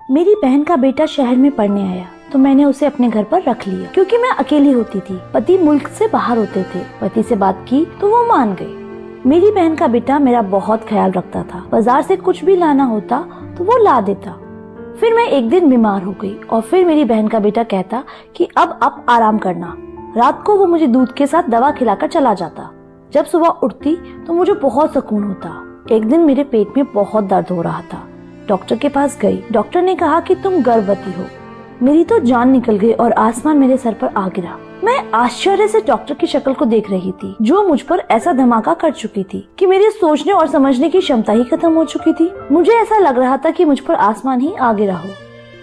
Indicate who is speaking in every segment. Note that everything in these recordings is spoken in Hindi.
Speaker 1: मेरी बहन का बेटा शहर में पढ़ने आया तो मैंने उसे अपने घर पर रख लिया क्योंकि मैं अकेली होती थी। पति मुल्क से बाहर होते थे। पति से बात की तो वो मान गए। मेरी बहन का बेटा मेरा बहुत ख्याल रखता था। बाजार से कुछ भी लाना होता तो वो ला देता। फिर मैं एक दिन बीमार हो गई और फिर मेरी बहन का बेटा कहता कि अब आप आराम करना। रात को वो मुझे दूध के साथ दवा खिलाकर चला जाता। जब सुबह उठती तो मुझे बहुत सुकून होता। एक दिन मेरे पेट में बहुत दर्द हो रहा था। डॉक्टर के पास गई। डॉक्टर ने कहा कि तुम गर्भवती हो। मेरी तो जान निकल गई और आसमान मेरे सर पर आ गिरा। मैं आश्चर्य से डॉक्टर की शक्ल को देख रही थी जो मुझ पर ऐसा धमाका कर चुकी थी कि मेरी सोचने और समझने की क्षमता ही खत्म हो चुकी थी। मुझे ऐसा लग रहा था कि मुझ पर आसमान ही आ गिरा हो।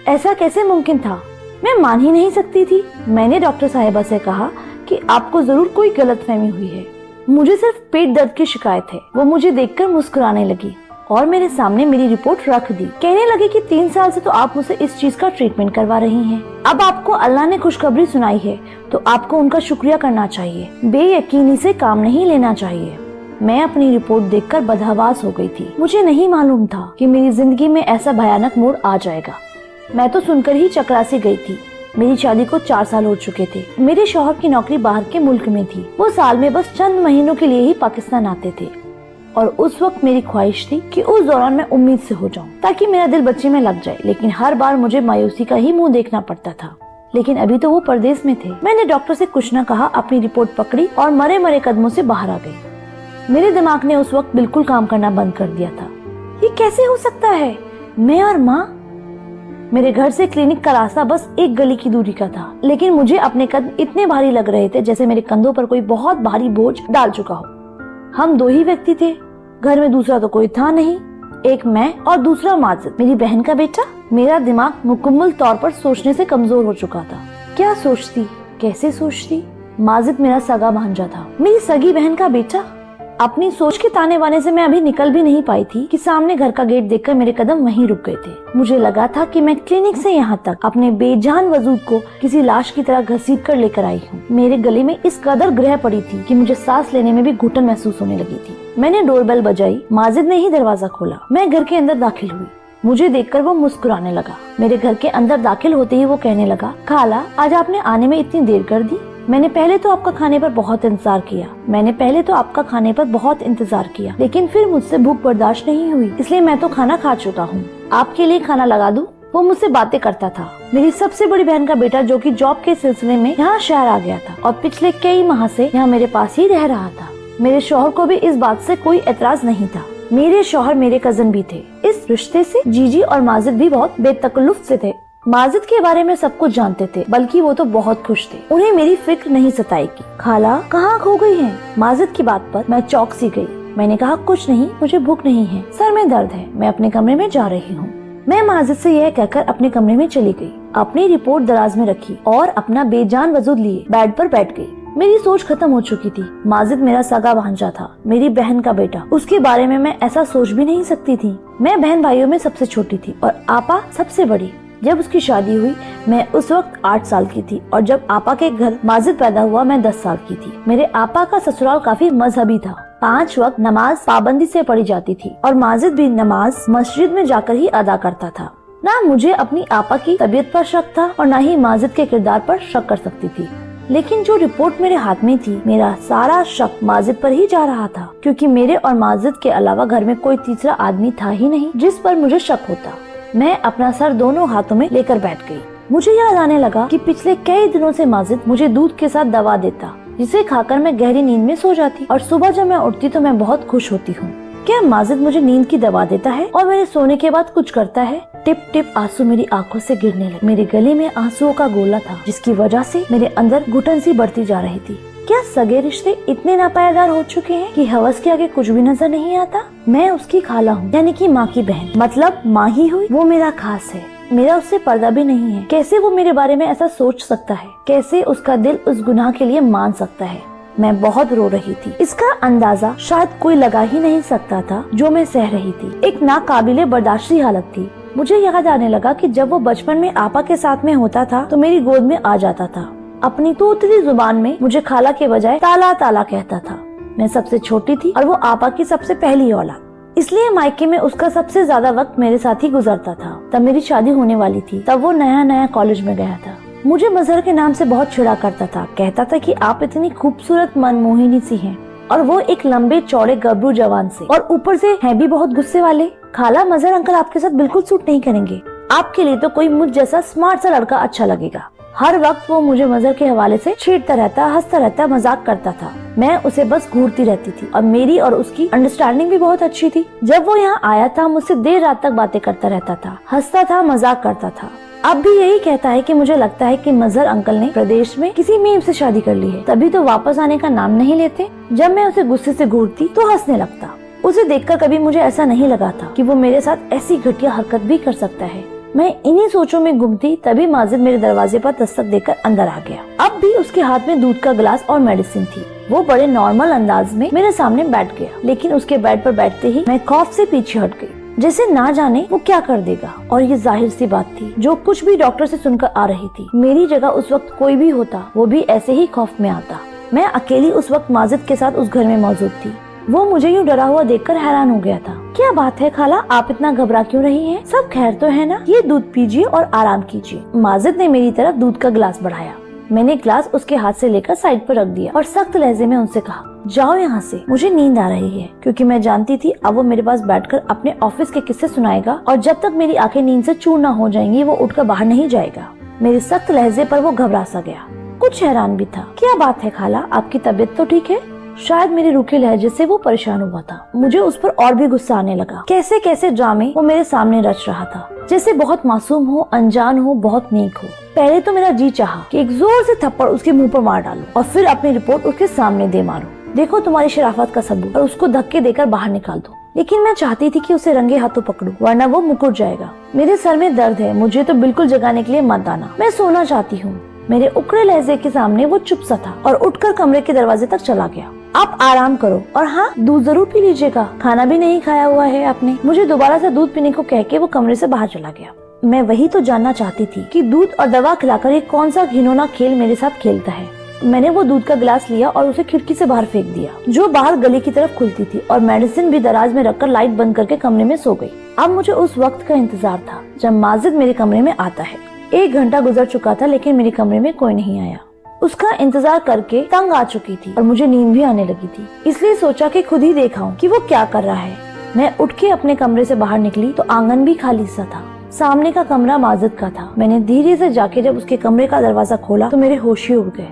Speaker 1: ऐसा कैसे मुमकिन था? मैं मान ही नहीं सकती थी। मैंने डॉक्टर साहिबा से कहा कि आपको जरूर कोई गलतफहमी हुई है। मुझे सिर्फ पेट दर्द की शिकायत है। वो मुझे देखकर मुस्कुराने लगी और मेरे सामने मेरी रिपोर्ट रख दी। कहने लगी कि 3 साल से तो आप मुझसे इस चीज का ट्रीटमेंट करवा रही हैं। अब आपको अल्लाह ने खुशखबरी सुनाई है तो आपको उनका शुक्रिया करना चाहिए। बेयकीनी से काम नहीं लेना चाहिए। मैं अपनी रिपोर्ट देखकर बदहवास हो गई थी। मुझे नहीं मालूम था कि मेरी जिंदगी में ऐसा भयानक मोड़ आ जाएगा। मैं तो सुनकर ही चकरासी गई थी। मेरी शादी को 4 साल हो चुके थे। मेरे शौहर की नौकरी बाहर के मुल्क में थी। वो साल में बस चंद महीनों के लिए ही पाकिस्तान आते थे और उस वक्त मेरी ख्वाहिश थी कि उस दौरान मैं उम्मीद से हो जाऊं ताकि मेरा दिल बच्चे में लग जाए। लेकिन हर बार मुझे मायूसी का ही मुंह देखना पड़ता था। लेकिन अभी तो वो परदेश में थे। मैंने डॉक्टर से कुछ न कहा, अपनी रिपोर्ट पकड़ी और मरे मरे कदमों से बाहर आ गई। मेरे दिमाग ने उस वक्त बिल्कुल काम करना बंद कर दिया था। ये कैसे हो सकता है? मैं और माँ। मेरे घर से क्लिनिक का रास्ता बस एक गली की दूरी का था, लेकिन मुझे अपने कदम इतने भारी लग रहे थे जैसे मेरे कंधों पर कोई बहुत भारी बोझ डाल चुका हो। हम 2 ही व्यक्ति थे। घर में दूसरा तो कोई था नहीं। एक मैं और दूसरा माजिद, मेरी बहन का बेटा। मेरा दिमाग मुकम्मल तौर पर सोचने से कमजोर हो चुका था। क्या सोचती, कैसे सोचती? माजिद मेरा सगा भांजा था, मेरी सगी बहन का बेटा। अपनी सोच के ताने बाने से मैं अभी निकल भी नहीं पाई थी कि सामने घर का गेट देखकर मेरे कदम वहीं रुक गए थे। मुझे लगा था कि मैं क्लिनिक से यहाँ तक अपने बेजान वजूद को किसी लाश की तरह घसीट कर लेकर आई हूँ। मेरे गले में इस कदर ग्रह पड़ी थी कि मुझे सांस लेने में भी घुटन महसूस होने लगी थी। मैंने डोरबेल बजाई। माजिद ने ही दरवाजा खोला। मैं घर के अंदर दाखिल हुई। मुझे देखकर वो मुस्कुराने लगा। मेरे घर के अंदर दाखिल होते ही वो कहने लगा, खाला आज आपने आने में इतनी देर कर दी। मैंने पहले तो आपका खाने पर बहुत इंतजार किया लेकिन फिर मुझसे भूख बर्दाश्त नहीं हुई, इसलिए मैं तो खाना खा चुका हूँ। आपके लिए खाना लगा दूं? वो मुझसे बातें करता था। मेरी सबसे बड़ी बहन का बेटा जो कि जॉब के सिलसिले में यहाँ शहर आ गया था और पिछले कई माह से यहाँ मेरे पास ही रह रहा था। मेरे शौहर को भी इस बात से कोई एतराज नहीं था। मेरे शौहर मेरे कजन भी थे। इस रिश्ते से जीजी और माजिद भी बहुत बेतकल्लुफ से थे। माजिद के बारे में सब कुछ जानते थे, बल्कि वो तो बहुत खुश थे। उन्हें मेरी फिक्र नहीं सताएगी। खाला कहाँ खो गई हैं? माजिद की बात पर मैं चौंक सी गई। मैंने कहा, कुछ नहीं, मुझे भूख नहीं है, सर में दर्द है, मैं अपने कमरे में जा रही हूँ। मैं माजिद से यह कहकर अपने कमरे में चली गई। अपनी रिपोर्ट दराज में रखी और अपना बेजान वजूद लिए बेड पर बैठ गई। मेरी सोच खत्म हो चुकी थी। माजिद मेरा सगा भांजा था, मेरी बहन का बेटा। उसके बारे में मैं ऐसा सोच भी नहीं सकती थी। मैं बहन भाइयों में सबसे छोटी थी और आपा सबसे बड़ी। जब उसकी शादी हुई मैं उस वक्त 8 साल की थी और जब आपा के घर माजिद पैदा हुआ मैं 10 साल की थी। मेरे आपा का ससुराल काफी मजहबी था। 5 वक्त नमाज पाबंदी से पढ़ी जाती थी और माजिद भी नमाज मस्जिद में जाकर ही अदा करता था। ना मुझे अपनी आपा की तबीयत पर शक था और ना ही माजिद के किरदार पर शक कर सकती थी। लेकिन जो रिपोर्ट मेरे हाथ में थी, मेरा सारा शक माजिद पर ही जा रहा था, क्योंकि मेरे और माजिद के अलावा घर में कोई तीसरा आदमी था ही नहीं जिस पर मुझे शक होता। मैं अपना सर दोनों हाथों में लेकर बैठ गई। मुझे याद आने लगा कि पिछले कई दिनों से माजिद मुझे दूध के साथ दवा देता, जिसे खाकर मैं गहरी नींद में सो जाती और सुबह जब मैं उठती तो मैं बहुत खुश होती हूँ। क्या माजिद मुझे नींद की दवा देता है और मेरे सोने के बाद कुछ करता है? टिप टिप आंसू मेरी आंखों से गिरने लगे। मेरे गले में आंसुओं का गोला था जिसकी वजह से मेरे अंदर घुटन सी बढ़ती जा रही थी। क्या सगे रिश्ते इतने नापायदार हो चुके हैं कि हवस के आगे कुछ भी नजर नहीं आता? मैं उसकी खाला हूँ, यानी कि माँ की बहन, मतलब माँ ही हुई। वो मेरा खास है, मेरा उससे पर्दा भी नहीं है। कैसे वो मेरे बारे में ऐसा सोच सकता है? कैसे उसका दिल उस गुनाह के लिए मान सकता है? मैं बहुत रो रही थी। इसका अंदाजा शायद कोई लगा ही नहीं सकता था जो मैं सह रही थी। एक नाकाबिले बर्दाश्ती हालत थी। मुझे याद आने लगा कि जब वो बचपन में आपा के साथ में होता था तो मेरी गोद में आ जाता था। अपनी तोतली जुबान में मुझे खाला के बजाय ताला ताला कहता था। मैं सबसे छोटी थी और वो आपा की सबसे पहली औलाद। इसलिए मायके में उसका सबसे ज्यादा वक्त मेरे साथ ही गुजरता था। तब मेरी शादी होने वाली थी, तब वो नया नया कॉलेज में गया था। मुझे मजहर के नाम से बहुत चिढ़ा करता था, कहता था कि आप इतनी खूबसूरत मनमोहिनी सी हैं, और वो एक लंबे चौड़े गबरू जवान से, और ऊपर से है भी बहुत गुस्से वाले। खाला, मजहर अंकल आपके साथ बिल्कुल सूट नहीं करेंगे, आपके लिए तो कोई मुझ जैसा स्मार्ट सा लड़का अच्छा लगेगा। हर वक्त वो मुझे मजहर के हवाले से छेड़ता रहता, हंसता रहता, मजाक करता था। मैं उसे बस घूरती रहती थी, और मेरी और उसकी अंडरस्टैंडिंग भी बहुत अच्छी थी। जब वो यहाँ आया था, मुझसे देर रात तक बातें करता रहता था, हंसता था, मजाक करता था। अब भी यही कहता है कि मुझे लगता है कि मजहर अंकल ने प्रदेश में किसी मीम से शादी कर ली है, तभी तो वापस आने का नाम नहीं लेते। जब मैं उसे गुस्से से घूरती तो हंसने लगता। उसे देखकर कभी मुझे ऐसा नहीं लगा था कि वो मेरे साथ ऐसी घटिया हरकत भी कर सकता है। मैं इन्हीं सोचों में गुम थी, तभी माजिद मेरे दरवाजे पर दस्तक देकर अंदर आ गया। अब भी उसके हाथ में दूध का गिलास और मेडिसिन थी। वो बड़े नॉर्मल अंदाज में मेरे सामने बैठ गया, लेकिन उसके बेड पर बैठते ही मैं खौफ से पीछे हट गई, जैसे ना जाने वो क्या कर देगा। और ये जाहिर सी बात थी, जो कुछ भी डॉक्टर से सुनकर आ रही थी। मेरी जगह उस वक्त कोई भी होता, वो भी ऐसे ही खौफ में आता। मैं अकेली उस वक्त माजिद के साथ उस घर में मौजूद थी। वो मुझे यूँ डरा हुआ देखकर हैरान हो गया था। क्या बात है खाला, आप इतना घबरा क्यों रही हैं? सब खैर तो है ना? ये दूध पीजिए और आराम कीजिए। माजिद ने मेरी तरफ दूध का गिलास बढ़ाया। मैंने ग्लास उसके हाथ से लेकर साइड पर रख दिया और सख्त लहजे में उनसे कहा, जाओ यहाँ से, मुझे नींद आ रही है। क्योंकि मैं जानती थी अब वो मेरे पास बैठकर अपने ऑफिस के किस्से सुनाएगा, और जब तक मेरी आंखें नींद से चूर न हो जाएंगी वो उठकर बाहर नहीं जाएगा। मेरे सख्त लहजे पर वो घबरा सा गया, कुछ हैरान भी था। क्या बात है खाला, आपकी तबीयत तो ठीक है? शायद मेरे रूखे लहजे से वो परेशान हुआ था। मुझे उस पर और भी गुस्सा आने लगा। कैसे कैसे ड्रामे वो मेरे सामने रच रहा था, जैसे बहुत मासूम हो, अनजान हो, बहुत नेक हो। पहले तो मेरा जी चाहा कि एक जोर से थप्पड़ उसके मुंह पर मार डालूं और फिर अपनी रिपोर्ट उसके सामने दे मारूं। देखो तुम्हारी शराफत का सबूत, और उसको धक्के देकर बाहर निकाल दो। लेकिन मैं चाहती थी कि उसे रंगे हाथों पकड़ूं, वरना वो मुकुर जाएगा। मेरे सर में दर्द है, मुझे तो बिल्कुल जगाने के लिए मत आना, मैं सोना चाहती हूँ। मेरे उकड़े लहजे के सामने वो चुप सा था और उठकर कमरे के दरवाजे तक चला गया। आप आराम करो, और हाँ, दूध जरूर पी लीजिएगा, खाना भी नहीं खाया हुआ है आपने। मुझे दोबारा से दूध पीने को कह के वो कमरे से बाहर चला गया। मैं वही तो जानना चाहती थी कि दूध और दवा खिलाकर ये कौन सा घिनौना खेल मेरे साथ खेलता है। मैंने वो दूध का गिलास लिया और उसे खिड़की से बाहर फेंक दिया, जो बाहर गली की तरफ खुलती थी, और मेडिसिन भी दराज में रखकर लाइट बंद करके कमरे में सो गई। अब मुझे उस वक्त का इंतजार था जब माजिद मेरे कमरे में आता है। 1 घंटा गुजर चुका था, लेकिन मेरे कमरे में कोई नहीं आया। उसका इंतजार करके तंग आ चुकी थी और मुझे नींद भी आने लगी थी, इसलिए सोचा कि खुद ही देखाऊं कि वो क्या कर रहा है। मैं उठ के अपने कमरे से बाहर निकली तो आंगन भी खाली सा था। सामने का कमरा माजिद का था। मैंने धीरे से जाके जब उसके कमरे का दरवाजा खोला तो मेरे होश ही उड़ गए।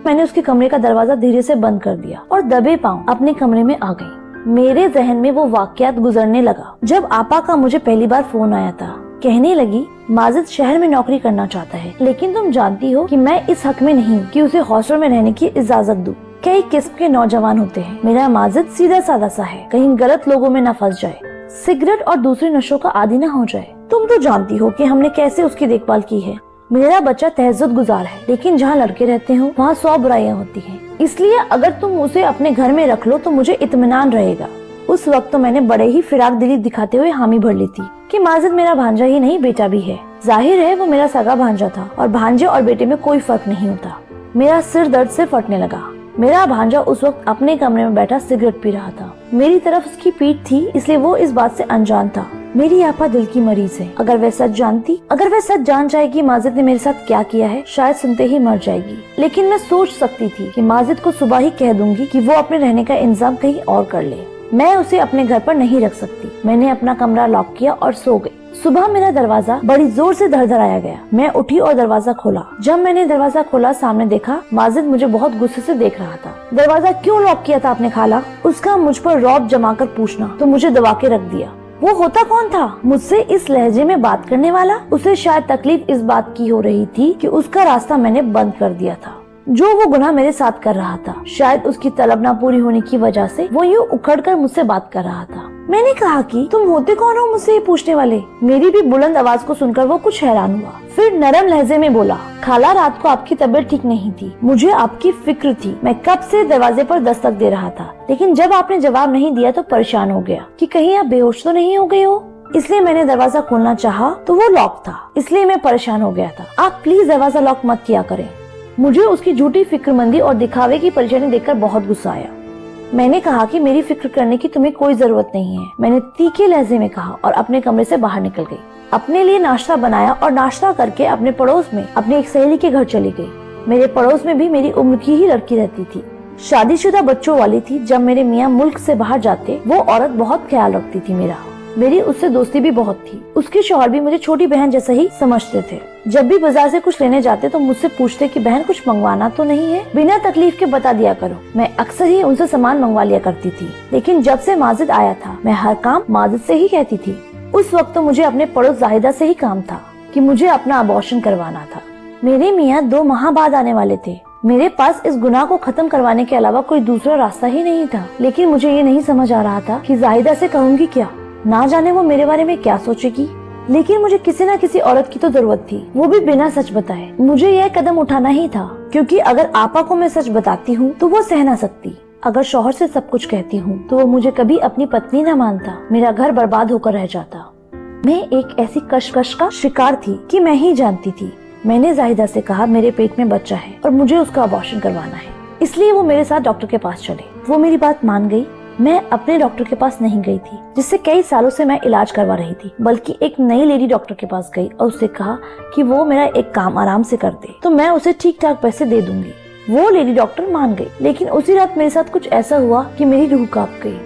Speaker 1: मैंने उसके कमरे का दरवाजा धीरे से बंद कर दिया और दबे पांव अपने कमरे में आ गई। मेरे जहन में वो वाकयात गुजरने लगा जब आपा का मुझे पहली बार फोन आया था। कहने लगी, माजिद शहर में नौकरी करना चाहता है, लेकिन तुम जानती हो कि मैं इस हक में नहीं हूँ कि उसे हॉस्टल में रहने की इजाजत दूं। कई किस्म के नौजवान होते हैं, मेरा माजिद सीधा साधा सा है, कहीं गलत लोगों में न फंस जाए, सिगरेट और दूसरे नशों का आदी न हो जाए। तुम तो जानती हो कि हमने कैसे उसकी देखभाल की है। मेरा बच्चा तहज्जुद गुजार है, लेकिन जहाँ लड़के रहते हो वहाँ 100 बुराइयां होती हैं। इसलिए अगर तुम उसे अपने घर में रख लो तो मुझे इत्मीनान रहेगा। उस वक्त तो मैंने बड़े ही फिराक दिली दिखाते हुए हामी भर ली थी कि माजिद मेरा भांजा ही नहीं बेटा भी है। जाहिर है वो मेरा सगा भांजा था और भांजे और बेटे में कोई फर्क नहीं होता। मेरा सिर दर्द से फटने लगा। मेरा भांजा उस वक्त अपने कमरे में बैठा सिगरेट पी रहा था। मेरी तरफ उसकी पीठ थी, इसलिए वो इस बात से अनजान था। मेरी आपा दिल की मरीज है। अगर वह सच जान जाएगी माजिद ने मेरे साथ क्या किया है, शायद सुनते ही मर जाएगी। लेकिन मैं सोच सकती थी कि माजिद को सुबह ही कह दूंगी कि वो अपने रहने का इंतजाम कहीं और कर ले। मैं उसे अपने घर पर नहीं रख सकती। मैंने अपना कमरा लॉक किया और सो गई। सुबह मेरा दरवाजा बड़ी जोर से धड़धड़ाया गया। मैं उठी और दरवाजा खोला। जब मैंने दरवाजा खोला, सामने देखा माजिद मुझे बहुत गुस्से से देख रहा था। दरवाजा क्यों लॉक किया था आपने खाला? उसका मुझ पर रौब जमाकर पूछना तो मुझे दबा के रख दिया। वो होता कौन था मुझसे इस लहजे में बात करने वाला? उसे शायद तकलीफ इस बात की हो रही थी कि उसका रास्ता मैंने बंद कर दिया था, जो वो गुनाह मेरे साथ कर रहा था। शायद उसकी तलब ना पूरी होने की वजह से वो यूँ उखड़कर मुझसे बात कर रहा था। मैंने कहा कि तुम होते कौन हो मुझसे ये पूछने वाले? मेरी भी बुलंद आवाज को सुनकर वो कुछ हैरान हुआ। फिर नरम लहजे में बोला, खाला रात को आपकी तबीयत ठीक नहीं थी, मुझे आपकी फिक्र थी। मैं कब से दरवाजे पर दस्तक दे रहा था, लेकिन जब आपने जवाब नहीं दिया तो परेशान हो गया कि कहीं आप बेहोश तो नहीं हो गए हो। इसलिए मैंने दरवाजा खोलना चाहा तो वो लॉक था, इसलिए मैं परेशान हो गया था। आप प्लीज दरवाजा लॉक मत किया करें। मुझे उसकी झूठी फिक्रमंदी और दिखावे की परेशानी देखकर बहुत गुस्सा आया। मैंने कहा कि मेरी फिक्र करने की तुम्हें कोई जरूरत नहीं है, मैंने तीखे लहजे में कहा और अपने कमरे से बाहर निकल गई। अपने लिए नाश्ता बनाया और नाश्ता करके अपने पड़ोस में अपनी एक सहेली के घर चली गई। मेरे पड़ोस में भी मेरी उम्र की ही लड़की रहती थी, शादीशुदा बच्चों वाली थी। जब मेरे मियाँ मुल्क से बाहर जाते वो औरत बहुत ख्याल रखती थी मेरा। मेरी उससे दोस्ती भी बहुत थी। उसके शौहर भी मुझे छोटी बहन जैसा ही समझते थे। जब भी बाजार से कुछ लेने जाते तो मुझसे पूछते कि बहन कुछ मंगवाना तो नहीं है, बिना तकलीफ के बता दिया करो। मैं अक्सर ही उनसे सामान मंगवा लिया करती थी, लेकिन जब से माजिद आया था मैं हर काम माजिद से ही कहती थी। उस वक्त तो मुझे अपने पड़ोस जाहिदा से ही काम था कि मुझे अपना अबॉर्शन करवाना था। मेरे मियाँ 2 माह बाद आने वाले थे। मेरे पास इस गुनाह को खत्म करवाने के अलावा कोई दूसरा रास्ता ही नहीं था, लेकिन मुझे ये नहीं समझ आ रहा था कि जाहिदा से कहूँगी क्या। ना जाने वो मेरे बारे में क्या सोचेगी, लेकिन मुझे किसी न किसी औरत की तो जरूरत थी, वो भी बिना सच बताए। मुझे यह कदम उठाना ही था, क्योंकि अगर आपा को मैं सच बताती हूँ तो वो सह ना सकती। अगर शौहर से सब कुछ कहती हूँ तो वो मुझे कभी अपनी पत्नी न मानता, मेरा घर बर्बाद होकर रह जाता। मैं एक ऐसी कशमकश का शिकार थी कि मैं ही जानती थी। मैंने जाहिदा से कहा मेरे पेट में बच्चा है और मुझे उसका अबॉर्शन करवाना है, इसलिए वो मेरे साथ डॉक्टर के पास चले। वो मेरी बात मान गई। मैं अपने डॉक्टर के पास नहीं गई थी जिससे कई सालों से मैं इलाज करवा रही थी, बल्कि एक नई लेडी डॉक्टर के पास गई और उससे कहा कि वो मेरा एक काम आराम से कर दे तो मैं उसे ठीक ठाक पैसे दे दूंगी। वो लेडी डॉक्टर मान गई, लेकिन उसी रात मेरे साथ कुछ ऐसा हुआ कि मेरी रूह कांप गई।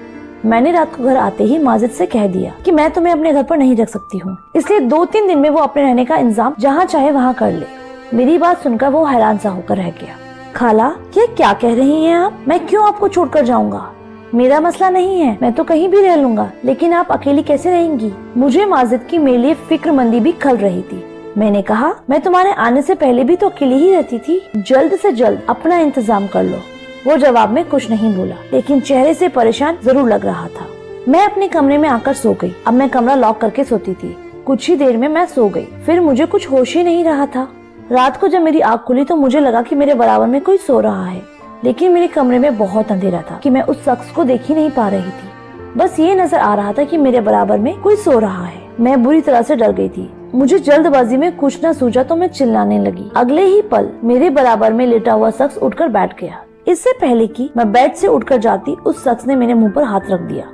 Speaker 1: मैंने रात को घर आते ही माजिद से कह दिया कि मैं तुम्हें अपने घर पर नहीं रख सकती हूँ, इसलिए 2-3 दिन में वो अपने रहने का इंतजाम जहाँ चाहे वहाँ कर ले। मेरी बात सुनकर वो हैरान सा होकर रह गया। खाला ये क्या कह रही हैं आप? मैं क्यों आपको छोड़कर जाऊँगा? मेरा मसला नहीं है, मैं तो कहीं भी रह लूंगा, लेकिन आप अकेली कैसे रहेंगी? मुझे माजिद की मेरे लिए फिक्रमंदी भी खल रही थी। मैंने कहा मैं तुम्हारे आने से पहले भी तो अकेली ही रहती थी, जल्द से जल्द अपना इंतजाम कर लो। वो जवाब में कुछ नहीं बोला, लेकिन चेहरे से परेशान जरूर लग रहा था। मैं अपने कमरे में आकर सो गई। अब मैं कमरा लॉक करके सोती थी। कुछ ही देर में मैं सो गई, फिर मुझे कुछ होश ही नहीं रहा था। रात को जब मेरी आँख खुली तो मुझे लगा कि मेरे बराबर में कोई सो रहा है, लेकिन मेरे कमरे में बहुत अंधेरा था कि मैं उस शख्स को देख ही नहीं पा रही थी। बस ये नजर आ रहा था कि मेरे बराबर में कोई सो रहा है। मैं बुरी तरह से डर गई थी। मुझे जल्दबाजी में कुछ न सूझा तो मैं चिल्लाने लगी। अगले ही पल मेरे बराबर में लेटा हुआ शख्स उठकर बैठ गया। इससे पहले कि मैं बेड से उठकर जाती, उस शख्स ने मेरे मुंह पर हाथ रख दिया।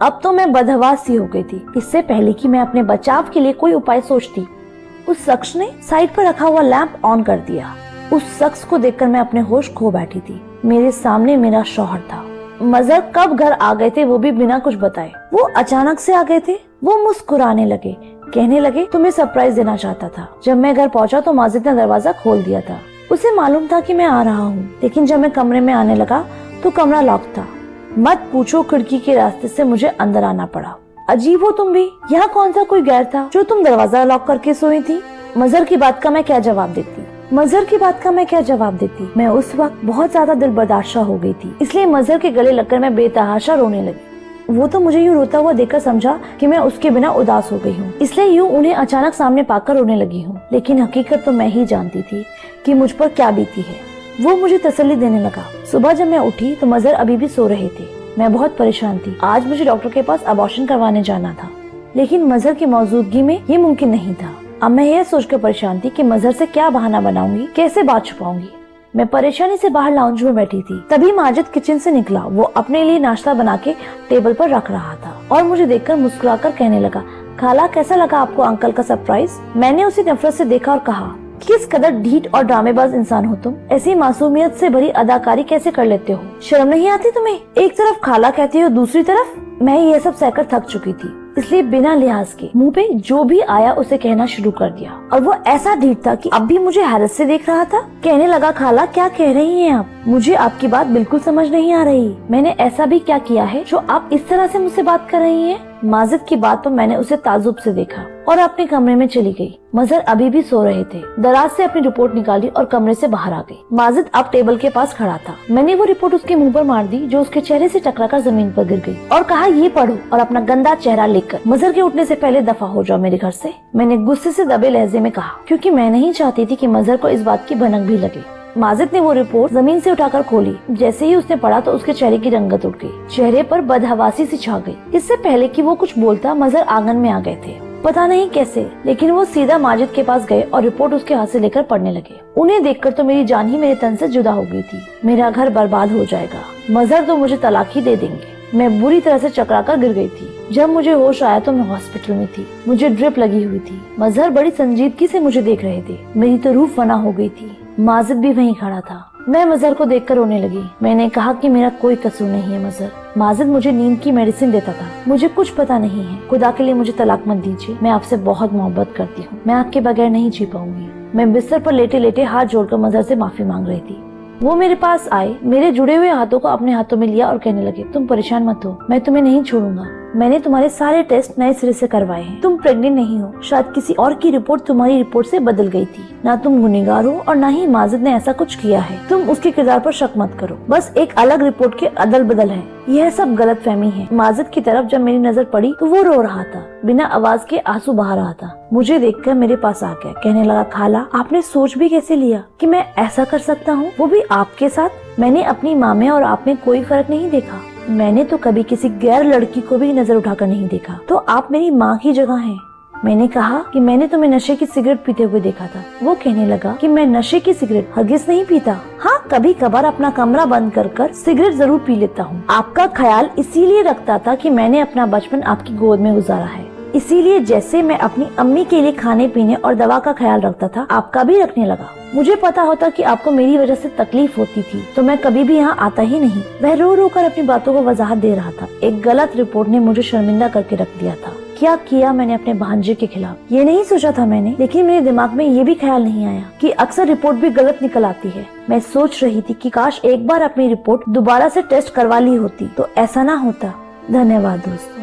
Speaker 1: अब तो मैं बदहवास सी हो गई थी। इससे पहले कि मैं अपने बचाव के लिए कोई उपाय सोचती, उस शख्स ने साइड पर रखा हुआ लैंप ऑन कर दिया। उस शख्स को देखकर मैं अपने होश खो बैठी थी। मेरे सामने मेरा शौहर था। मजहर कब घर आ गए थे वो भी बिना कुछ बताए। वो अचानक से आ गए थे। वो मुस्कुराने लगे, कहने लगे तुम्हें सरप्राइज देना चाहता था। जब मैं घर पहुंचा तो माजिद ने दरवाजा खोल दिया था। उसे मालूम था कि मैं आ रहा हूँ, लेकिन जब मैं कमरे में आने लगा तो कमरा लॉक था। मत पूछो, खिड़की के रास्ते से मुझे अंदर आना पड़ा। अजीब हो तुम भी, यहाँ कौन सा कोई गैर था जो तुम दरवाजा लॉक करके सोई थी? मजहर की बात का मैं क्या जवाब देती? मैं उस वक्त बहुत ज्यादा दिल बर्दाश्त हो गई थी, इसलिए मजहर के गले लगकर मैं बेतहाशा रोने लगी। वो तो मुझे यूँ रोता हुआ देखकर समझा कि मैं उसके बिना उदास हो गई हूँ, इसलिए यूँ उन्हें अचानक सामने पाकर रोने लगी हूँ। लेकिन हकीकत तो मैं ही जानती थी कि मुझ पर क्या बीती है। वो मुझे तसल्ली देने लगा। सुबह जब मैं उठी तो मजहर अभी भी सो रहे थे। मैं बहुत परेशान थी। आज मुझे डॉक्टर के पास अबॉर्शन करवाने जाना था, लेकिन मजहर की मौजूदगी में ये मुमकिन नहीं था। अब मैं यह सोचकर परेशान थी कि मजहर से क्या बहाना बनाऊंगी, कैसे बात छुपाऊंगी। मैं परेशानी से बाहर लाउंज में बैठी थी। तभी माजिद किचन से निकला। वो अपने लिए नाश्ता बना के टेबल पर रख रहा था और मुझे देखकर मुस्कुराकर कहने लगा, खाला कैसा लगा आपको अंकल का सरप्राइज? मैंने उसे नफरत से देखा और कहा, किस कदर ढीठ और ड्रामेबाज इंसान हो तुम। ऐसी मासूमियत से भरी अदाकारी कैसे कर लेते हो? शर्म नहीं आती तुम्हें? एक तरफ खाला कहती हो, दूसरी तरफ। मैं ये सब सहकर थक चुकी थी, इसलिए बिना लिहाज के मुंह पे जो भी आया उसे कहना शुरू कर दिया। और वो ऐसा ढीठ था कि अब भी मुझे हैरत से देख रहा था। कहने लगा, खाला क्या कह रही हैं आप? मुझे आपकी बात बिल्कुल समझ नहीं आ रही। मैंने ऐसा भी क्या किया है जो आप इस तरह से मुझसे बात कर रही हैं? माजिद की बात पर मैंने उसे ताजुब से देखा और अपने कमरे में चली गई। मजहर अभी भी सो रहे थे। दराज से अपनी रिपोर्ट निकाली और कमरे से बाहर आ गई। माजिद अब टेबल के पास खड़ा था। मैंने वो रिपोर्ट उसके मुंह पर मार दी, जो उसके चेहरे से टकराकर जमीन पर गिर गई, और कहा, ये पढ़ो और अपना गंदा चेहरा लेकर मजहर के उठने से पहले दफा हो जाओ मेरे घर से। मैंने गुस्से से दबे लहजे में कहा, क्योंकि मैं नहीं चाहती थी कि मजहर को इस बात की भनक भी लगे। माजिद ने वो रिपोर्ट जमीन से उठाकर खोली। जैसे ही उसने पढ़ा तो उसके चेहरे की रंगत उठ गई। चेहरे पर बदहवासी सी छा गई। इससे पहले कि वो कुछ बोलता, मजहर आंगन में आ गए थे। पता नहीं कैसे, लेकिन वो सीधा माजिद के पास गए और रिपोर्ट उसके हाथ से लेकर पढ़ने लगे। उन्हें देखकर तो मेरी जान ही मेरे तन से जुदा हो गई थी। मेरा घर बर्बाद हो जाएगा, मजहर तो मुझे तलाक ही दे देंगे। मैं बुरी तरह से चकरा कर गिर गई थी। जब मुझे होश आया तो मैं हॉस्पिटल में थी, मुझे ड्रिप लगी हुई थी। मजहर बड़ी संजीदगी से मुझे देख रहे थे। मेरी तो रूह फना हो गई थी। माजिद भी वहीं खड़ा था। मैं मजहर को देखकर रोने लगी। मैंने कहा कि मेरा कोई कसूर नहीं है मजहर। माजिद मुझे नींद की मेडिसिन देता था। मुझे कुछ पता नहीं है। खुदा के लिए मुझे तलाक मत दीजिए। मैं आपसे बहुत मोहब्बत करती हूँ। मैं आपके बगैर नहीं जी पाऊंगी। मैं बिस्तर पर लेटे लेटे हाथ जोड़कर मजहर से माफी मांग रही थी। वो मेरे पास आए, मेरे जुड़े हुए हाथों को अपने हाथों में लिया और कहने लगे, तुम परेशान मत हो, मैं तुम्हें नहीं छोड़ूंगा। मैंने तुम्हारे सारे टेस्ट नए सिरे से करवाए हैं। तुम प्रेग्नेंट नहीं हो। शायद किसी और की रिपोर्ट तुम्हारी रिपोर्ट से बदल गई थी। ना तुम गुनहगार हो और ना ही माजिद ने ऐसा कुछ किया है। तुम उसके किरदार पर शक मत करो। बस एक अलग रिपोर्ट के अदल बदल है। यह सब गलतफहमी है। माजिद की तरफ जब मेरी नजर पड़ी तो वो रो रहा था, बिना आवाज के आंसू बहा रहा था। मुझे देखकर मेरे पास आ गया, कहने लगा, खाला आपने सोच भी कैसे लिया कि मैं ऐसा कर सकता हूँ, वो भी आपके साथ। मैंने अपनी माँ में और आप में कोई फर्क नहीं देखा। मैंने तो कभी किसी गैर लड़की को भी नजर उठाकर नहीं देखा, तो आप मेरी माँ की जगह हैं। मैंने कहा कि मैंने तुम्हें नशे की सिगरेट पीते हुए देखा था। वो कहने लगा कि मैं नशे की सिगरेट हरगिज नहीं पीता। हाँ, कभी कभार अपना कमरा बंद कर सिगरेट जरूर पी लेता हूँ। आपका ख्याल इसीलिए रखता था कि मैंने अपना बचपन आपकी गोद में गुजारा है। इसीलिए जैसे मैं अपनी अम्मी के लिए खाने पीने और दवा का ख्याल रखता था, आपका भी रखने लगा। मुझे पता होता कि आपको मेरी वजह से तकलीफ होती थी तो मैं कभी भी यहाँ आता ही नहीं। वह रो रो कर अपनी बातों को वजाहत दे रहा था। एक गलत रिपोर्ट ने मुझे शर्मिंदा करके रख दिया था। क्या किया मैंने अपने भांजे के खिलाफ, ये नहीं सोचा था मैंने। लेकिन मेरे दिमाग में ये भी ख्याल नहीं आया कि अक्सर रिपोर्ट भी गलत निकल आती है। मैं सोच रही थी कि काश एक बार अपनी रिपोर्ट दोबारा से टेस्ट करवा ली होती तो ऐसा ना होता। धन्यवाद दोस्तों।